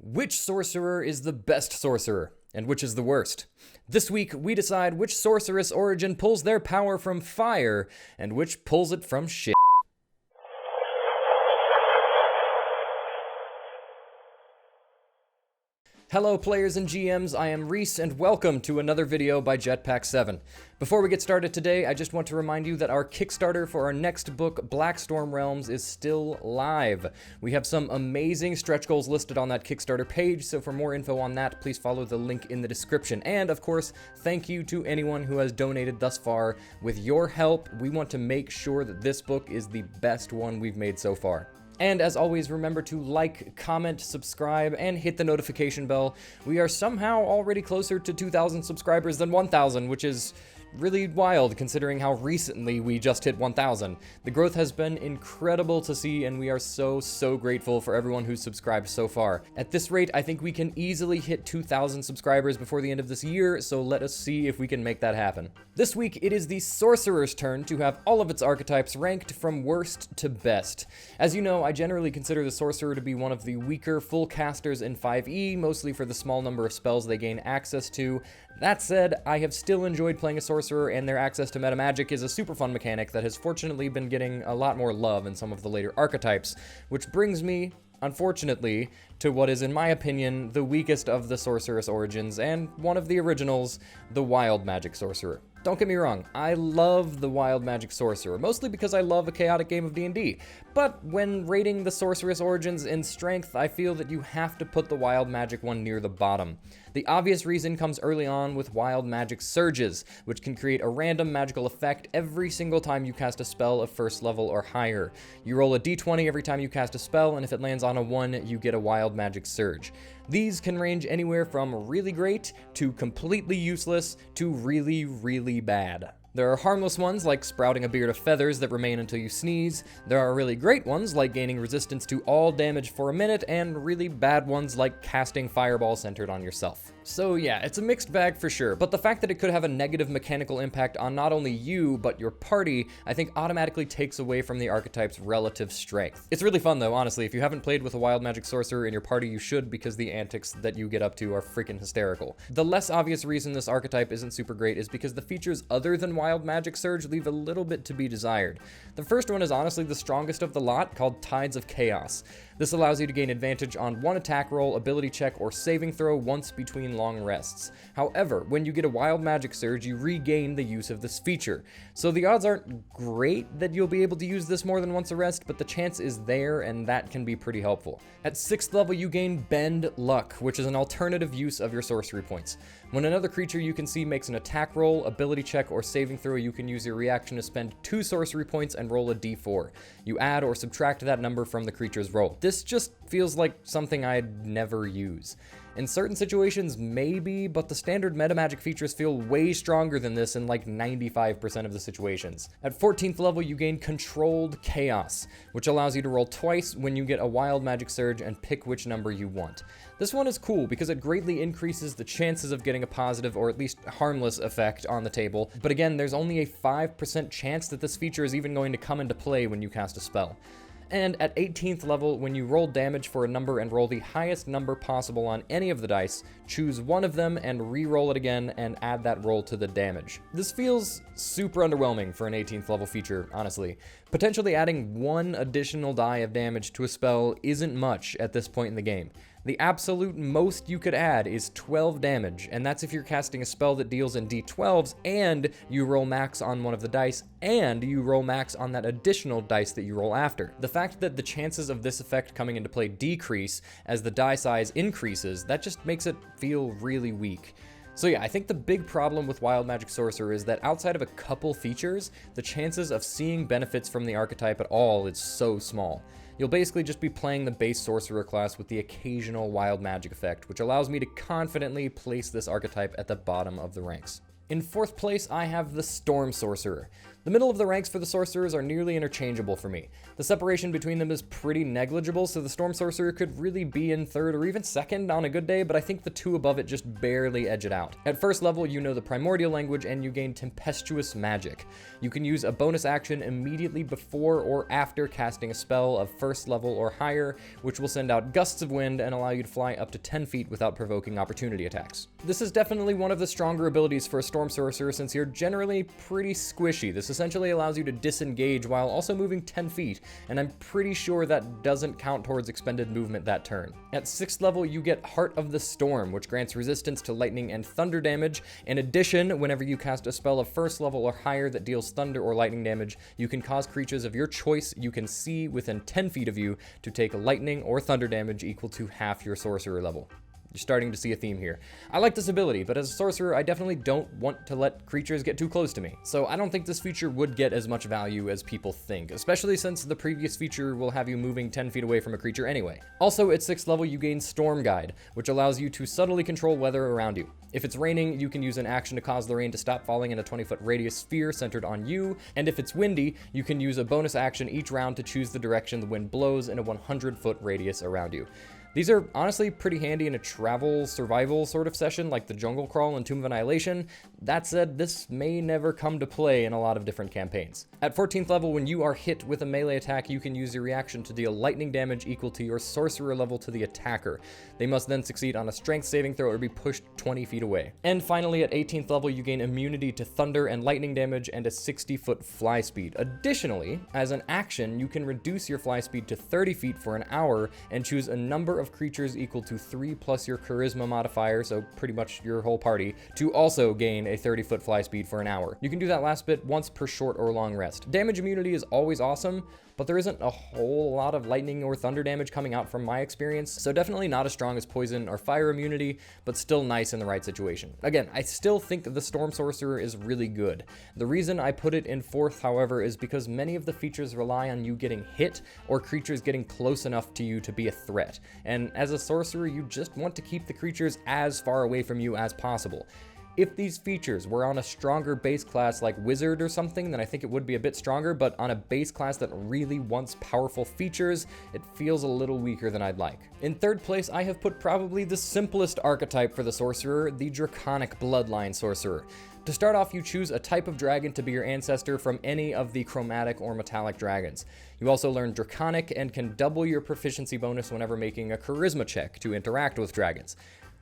Which sorcerer is the best sorcerer, and which is the worst? This week, we decide which sorceress origin pulls their power from fire, and which pulls it from shit. Hello players and GMs, I am Reese, and welcome to another video by Jetpack7. Before we get started today, I just want to remind you that our Kickstarter for our next book, Blackstorm Realms, is still live. We have some amazing stretch goals listed on that Kickstarter page, so for more info on that, please follow the link in the description. And of course, thank you to anyone who has donated thus far. With your help, we want to make sure that this book is the best one we've made so far. And as always, remember to like, comment, subscribe, and hit the notification bell. We are somehow already closer to 2,000 subscribers than 1,000, which is really wild considering how recently we just hit 1,000. The growth has been incredible to see, and we are so grateful for everyone who's subscribed so far. At this rate, I think we can easily hit 2,000 subscribers before the end of this year, so let us see if we can make that happen. This week, it is the Sorcerer's turn to have all of its archetypes ranked from worst to best. As you know, I generally consider the Sorcerer to be one of the weaker full casters in 5e, mostly for the small number of spells they gain access to. That said, I have still enjoyed playing a Sorcerer, and their access to meta magic is a super fun mechanic that has fortunately been getting a lot more love in some of the later archetypes, which brings me, unfortunately, to what is, in my opinion, the weakest of the Sorceress origins, and one of the originals, the Wild Magic Sorcerer. Don't get me wrong, I love the Wild Magic Sorcerer, mostly because I love a chaotic game of D&D, but when rating the Sorceress origins in strength, I feel that you have to put the Wild Magic one near the bottom. The obvious reason comes early on with Wild Magic Surges, which can create a random magical effect every single time you cast a spell of first level or higher. You roll a d20 every time you cast a spell, and if it lands on a 1, you get a Wild Magic Surge. These can range anywhere from really great to completely useless to really bad. There are harmless ones like sprouting a beard of feathers that remain until you sneeze. There are really great ones like gaining resistance to all damage for a minute, and really bad ones like casting fireball centered on yourself. So yeah, it's a mixed bag for sure, but the fact that it could have a negative mechanical impact on not only you, but your party, I think automatically takes away from the archetype's relative strength. It's really fun though, honestly. If you haven't played with a Wild Magic Sorcerer in your party, you should, because the antics that you get up to are freaking hysterical. The less obvious reason this archetype isn't super great is because the features other than Wild Magic Surge leave a little bit to be desired. The first one is honestly the strongest of the lot, called Tides of Chaos. This allows you to gain advantage on one attack roll, ability check, or saving throw once between long rests. However, when you get a Wild Magic Surge, you regain the use of this feature. So the odds aren't great that you'll be able to use this more than once a rest, but the chance is there, and that can be pretty helpful. At 6th level, you gain Bend Luck, which is an alternative use of your sorcery points. When another creature you can see makes an attack roll, ability check, or saving throw, you can use your reaction to spend 2 sorcery points and roll a d4. You add or subtract that number from the creature's roll. This just feels like something I'd never use. In certain situations, maybe, but the standard meta magic features feel way stronger than this in like 95% of the situations. At 14th level, you gain Controlled Chaos, which allows you to roll twice when you get a Wild Magic Surge and pick which number you want. This one is cool because it greatly increases the chances of getting a positive or at least harmless effect on the table, but again, there's only a 5% chance that this feature is even going to come into play when you cast a spell. And at 18th level, when you roll damage for a number and roll the highest number possible on any of the dice, choose one of them and re-roll it again and add that roll to the damage. This feels super underwhelming for an 18th level feature, honestly. Potentially adding one additional die of damage to a spell isn't much at this point in the game. The absolute most you could add is 12 damage, and that's if you're casting a spell that deals in d12s and you roll max on one of the dice and you roll max on that additional dice that you roll after. The fact that the chances of this effect coming into play decrease as the die size increases, that just makes it feel really weak. So yeah, I think the big problem with Wild Magic Sorcerer is that outside of a couple features, the chances of seeing benefits from the archetype at all is so small. You'll basically just be playing the base Sorcerer class with the occasional Wild Magic effect, which allows me to confidently place this archetype at the bottom of the ranks. In 4th place, I have the Storm Sorcerer. The middle of the ranks for the Sorcerers are nearly interchangeable for me. The separation between them is pretty negligible, so the Storm Sorcerer could really be in third or even second on a good day, but I think the two above it just barely edge it out. At first level, you know the Primordial Language and you gain Tempestuous Magic. You can use a bonus action immediately before or after casting a spell of first level or higher, which will send out gusts of wind and allow you to fly up to 10 feet without provoking opportunity attacks. This is definitely one of the stronger abilities for a Storm Sorcerer since you're generally pretty squishy. This essentially allows you to disengage while also moving 10 feet, and I'm pretty sure that doesn't count towards expended movement that turn. At 6th level, you get Heart of the Storm, which grants resistance to lightning and thunder damage. In addition, whenever you cast a spell of first level or higher that deals thunder or lightning damage, you can cause creatures of your choice you can see within 10 feet of you to take lightning or thunder damage equal to half your sorcerer level. You're starting to see a theme here. I like this ability, but as a sorcerer, I definitely don't want to let creatures get too close to me. So I don't think this feature would get as much value as people think, especially since the previous feature will have you moving 10 feet away from a creature anyway. Also, at 6th level, you gain Storm Guide, which allows you to subtly control weather around you. If it's raining, you can use an action to cause the rain to stop falling in a 20-foot radius sphere centered on you, and if it's windy, you can use a bonus action each round to choose the direction the wind blows in a 100-foot radius around you. These are honestly pretty handy in a travel survival sort of session like the Jungle Crawl and Tomb of Annihilation. That said, this may never come to play in a lot of different campaigns. At 14th level, when you are hit with a melee attack, you can use your reaction to deal lightning damage equal to your sorcerer level to the attacker. They must then succeed on a strength saving throw or be pushed 20 feet away. And finally, at 18th level, you gain immunity to thunder and lightning damage and a 60-foot fly speed. Additionally, as an action, you can reduce your fly speed to 30 feet for an hour and choose a number of creatures equal to 3 plus your charisma modifier, so pretty much your whole party, to also gain a 30-foot fly speed for an hour. You can do that last bit once per short or long rest. Damage immunity is always awesome, but there isn't a whole lot of lightning or thunder damage coming out from my experience, so definitely not as strong as poison or fire immunity, but still nice in the right situation. Again, I still think the Storm Sorcerer is really good. The reason I put it in 4th, however, is because many of the features rely on you getting hit or creatures getting close enough to you to be a threat, and as a sorcerer, you just want to keep the creatures as far away from you as possible. If these features were on a stronger base class like Wizard or something, then I think it would be a bit stronger, but on a base class that really wants powerful features, it feels a little weaker than I'd like. In 3rd place, I have put probably the simplest archetype for the Sorcerer, the Draconic Bloodline Sorcerer. To start off, you choose a type of dragon to be your ancestor from any of the chromatic or metallic dragons. You also learn Draconic and can double your proficiency bonus whenever making a charisma check to interact with dragons.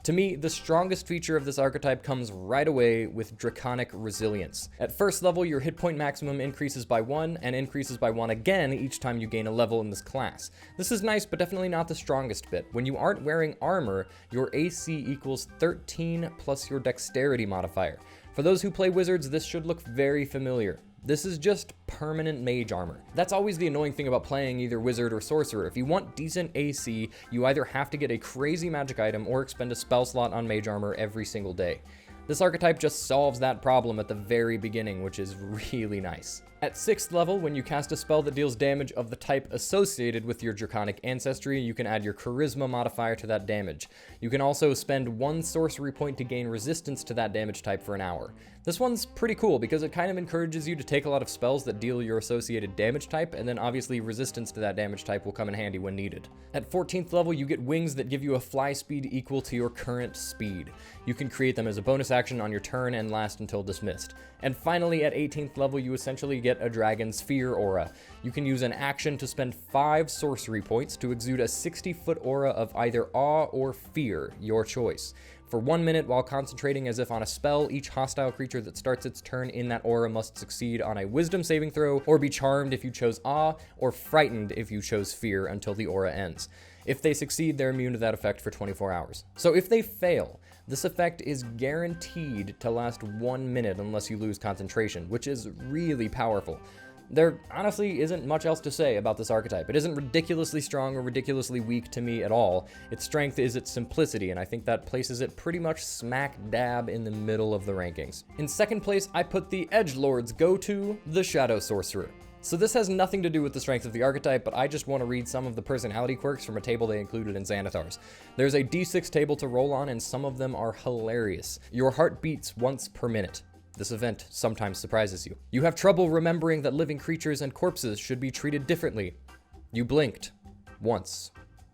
To me, the strongest feature of this archetype comes right away with Draconic Resilience. At 1st level, your hit point maximum increases by 1 and increases by 1 again each time you gain a level in this class. This is nice, but definitely not the strongest bit. When you aren't wearing armor, your AC equals 13 plus your dexterity modifier. For those who play wizards, this should look very familiar. This is just permanent mage armor. That's always the annoying thing about playing either wizard or sorcerer. If you want decent AC, you either have to get a crazy magic item or expend a spell slot on mage armor every single day. This archetype just solves that problem at the very beginning, which is really nice. At 6th level, when you cast a spell that deals damage of the type associated with your Draconic ancestry, you can add your charisma modifier to that damage. You can also spend 1 sorcery point to gain resistance to that damage type for an hour. This one's pretty cool because it kind of encourages you to take a lot of spells that deal your associated damage type, and then obviously resistance to that damage type will come in handy when needed. At 14th level, you get wings that give you a fly speed equal to your current speed. You can create them as a bonus action on your turn and last until dismissed. And finally, at 18th level, you essentially get a Dragon's Fear aura. You can use an action to spend 5 sorcery points to exude a 60-foot aura of either awe or fear, your choice. For 1 minute, while concentrating as if on a spell, each hostile creature that starts its turn in that aura must succeed on a wisdom saving throw, or be charmed if you chose awe, or frightened if you chose fear until the aura ends. If they succeed, they're immune to that effect for 24 hours. So if they fail, this effect is guaranteed to last 1 minute unless you lose concentration, which is really powerful. There honestly isn't much else to say about this archetype. It isn't ridiculously strong or ridiculously weak to me at all. Its strength is its simplicity, and I think that places it pretty much smack dab in the middle of the rankings. In 2nd place, I put the Edgelord's go-to, the Shadow Sorcerer. So this has nothing to do with the strength of the archetype, but I just want to read some of the personality quirks from a table they included in Xanathar's. There's a d6 table to roll on, and some of them are hilarious. Your heart beats once per minute. This event sometimes surprises you. You have trouble remembering that living creatures and corpses should be treated differently. You blinked once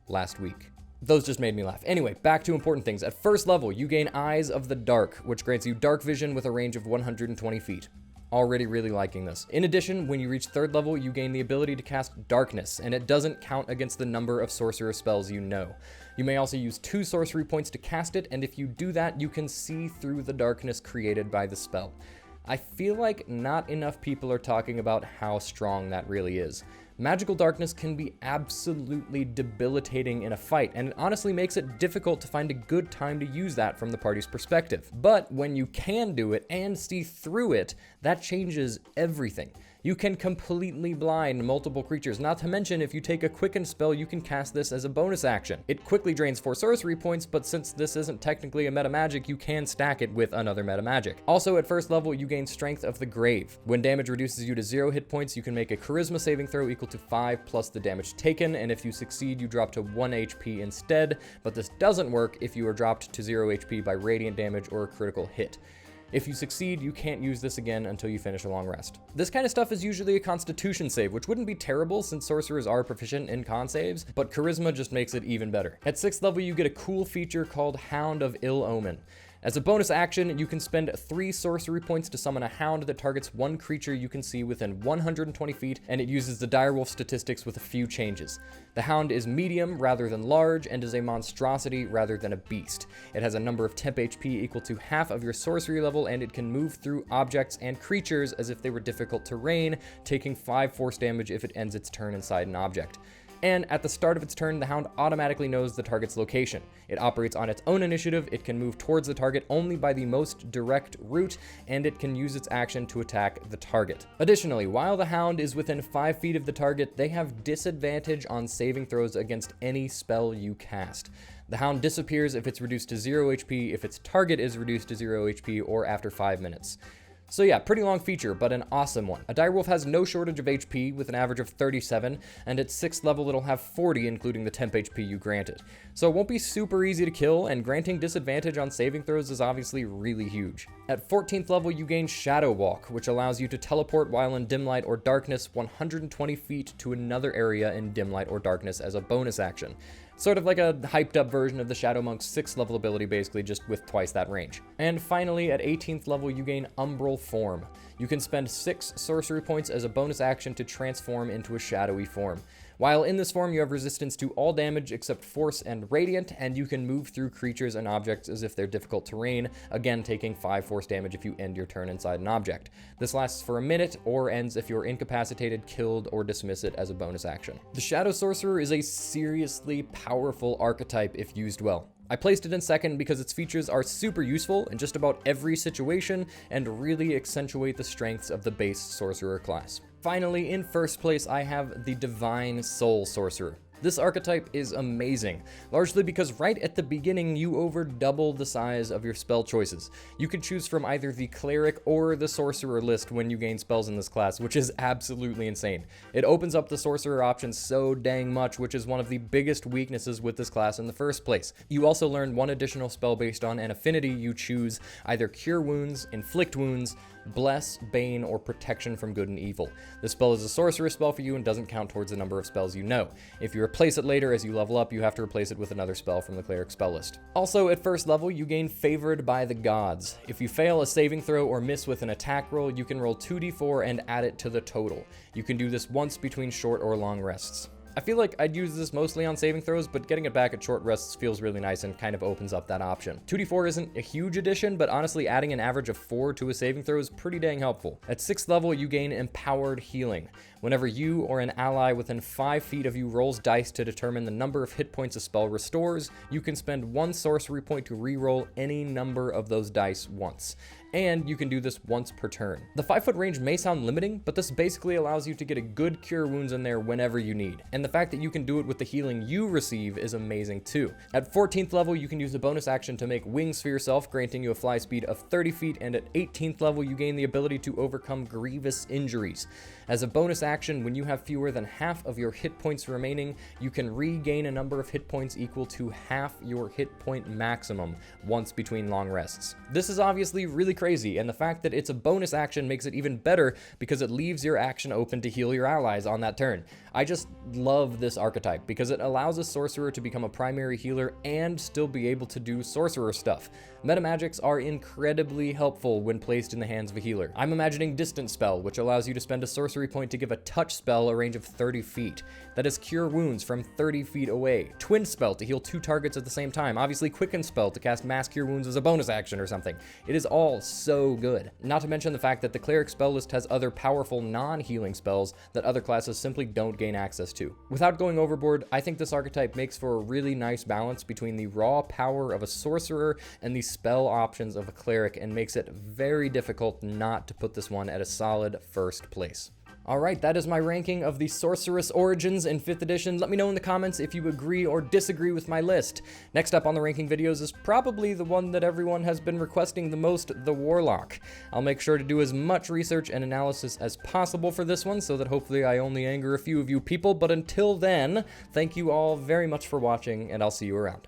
last week. Those just made me laugh. Anyway, back to important things. At first level, you gain Eyes of the Dark, which grants you dark vision with a range of 120 feet. Already really liking this. In addition, when you reach third level, you gain the ability to cast Darkness, and it doesn't count against the number of sorcerer spells you know. You may also use 2 sorcery points to cast it, and if you do that, you can see through the darkness created by the spell. I feel like not enough people are talking about how strong that really is. Magical darkness can be absolutely debilitating in a fight, and it honestly makes it difficult to find a good time to use that from the party's perspective. But when you can do it and see through it, that changes everything. You can completely blind multiple creatures, not to mention if you take a quicken spell, you can cast this as a bonus action. It quickly drains 4 sorcery points, but since this isn't technically a meta magic, you can stack it with another meta magic. Also, at first level, you gain Strength of the Grave. When damage reduces you to 0 hit points, you can make a charisma saving throw equal to 5 plus the damage taken, and if you succeed, you drop to 1 HP instead, but this doesn't work if you are dropped to 0 HP by radiant damage or a critical hit. If you succeed, you can't use this again until you finish a long rest. This kind of stuff is usually a constitution save, which wouldn't be terrible since sorcerers are proficient in con saves, but charisma just makes it even better. At 6th level, you get a cool feature called Hound of Ill Omen. As a bonus action, you can spend 3 sorcery points to summon a hound that targets 1 creature you can see within 120 feet, and it uses the direwolf statistics with a few changes. The hound is medium rather than large, and is a monstrosity rather than a beast. It has a number of temp HP equal to half of your sorcery level, and it can move through objects and creatures as if they were difficult terrain, taking 5 force damage if it ends its turn inside an object. And at the start of its turn, the hound automatically knows the target's location. It operates on its own initiative, it can move towards the target only by the most direct route, and it can use its action to attack the target. Additionally, while the hound is within 5 feet of the target, they have disadvantage on saving throws against any spell you cast. The hound disappears if it's reduced to 0 HP, if its target is reduced to 0 HP, or after 5 minutes. So yeah, pretty long feature, but an awesome one. A direwolf has no shortage of HP with an average of 37, and at 6th level it'll have 40, including the temp HP you granted. So it won't be super easy to kill, and granting disadvantage on saving throws is obviously really huge. At 14th level, you gain Shadow Walk, which allows you to teleport while in dim light or darkness 120 feet to another area in dim light or darkness as a bonus action. Sort of like a hyped up version of the Shadow Monk's 6th level ability, basically just with twice that range. And finally, at 18th level, you gain Umbral Form. You can spend 6 sorcery points as a bonus action to transform into a shadowy form. While in this form, you have resistance to all damage except force and radiant, and you can move through creatures and objects as if they're difficult terrain, again taking 5 force damage if you end your turn inside an object. This lasts for a minute, or ends if you're incapacitated, killed, or dismiss it as a bonus action. The Shadow Sorcerer is a seriously powerful archetype if used well. I placed it in second because its features are super useful in just about every situation and really accentuate the strengths of the base sorcerer class. Finally, in first place, I have the Divine Soul Sorcerer. This archetype is amazing, largely because right at the beginning you over double the size of your spell choices. You can choose from either the Cleric or the Sorcerer list when you gain spells in this class, which is absolutely insane. It opens up the Sorcerer options so dang much, which is one of the biggest weaknesses with this class in the first place. You also learn 1 additional spell based on an affinity you choose, either Cure Wounds, Inflict Wounds, Bless, Bane, or Protection from Good and Evil. This spell is a sorcerer spell for you and doesn't count towards the number of spells you know. If you replace it later as you level up, you have to replace it with another spell from the Cleric spell list. Also, at first level, you gain Favored by the Gods. If you fail a saving throw or miss with an attack roll, you can roll 2d4 and add it to the total. You can do this once between short or long rests. I feel like I'd use this mostly on saving throws, but getting it back at short rests feels really nice and kind of opens up that option. 2d4 isn't a huge addition, but honestly adding an average of 4 to a saving throw is pretty dang helpful. At 6th level, you gain Empowered Healing. Whenever you or an ally within 5 feet of you rolls dice to determine the number of hit points a spell restores, you can spend 1 sorcery point to re-roll any number of those dice once. And you can do this once per turn. The 5-foot range may sound limiting, but this basically allows you to get a good Cure Wounds in there whenever you need. And the fact that you can do it with the healing you receive is amazing too. At 14th level, you can use a bonus action to make wings for yourself, granting you a fly speed of 30 feet, and at 18th level, you gain the ability to overcome grievous injuries. As a bonus action, when you have fewer than half of your hit points remaining, you can regain a number of hit points equal to half your hit point maximum once between long rests. This is obviously really crazy, and the fact that it's a bonus action makes it even better because it leaves your action open to heal your allies on that turn. I just love this archetype because it allows a sorcerer to become a primary healer and still be able to do sorcerer stuff. Metamagics are incredibly helpful when placed in the hands of a healer. I'm imagining Distant Spell, which allows you to spend a sorcery point to give a touch spell a range of 30 feet. That is Cure Wounds from 30 feet away. Twin Spell to heal 2 targets at the same time. Obviously Quicken Spell to cast Mass Cure Wounds as a bonus action or something. It is all so good. Not to mention the fact that the Cleric spell list has other powerful non-healing spells that other classes simply don't gain access to. Without going overboard, I think this archetype makes for a really nice balance between the raw power of a sorcerer and the spell options of a cleric, and makes it very difficult not to put this one at a solid first place. Alright, that is my ranking of the Sorceress Origins in 5th edition. Let me know in the comments if you agree or disagree with my list. Next up on the ranking videos is probably the one that everyone has been requesting the most, the Warlock. I'll make sure to do as much research and analysis as possible for this one so that hopefully I only anger a few of you people, but until then, thank you all very much for watching, and I'll see you around.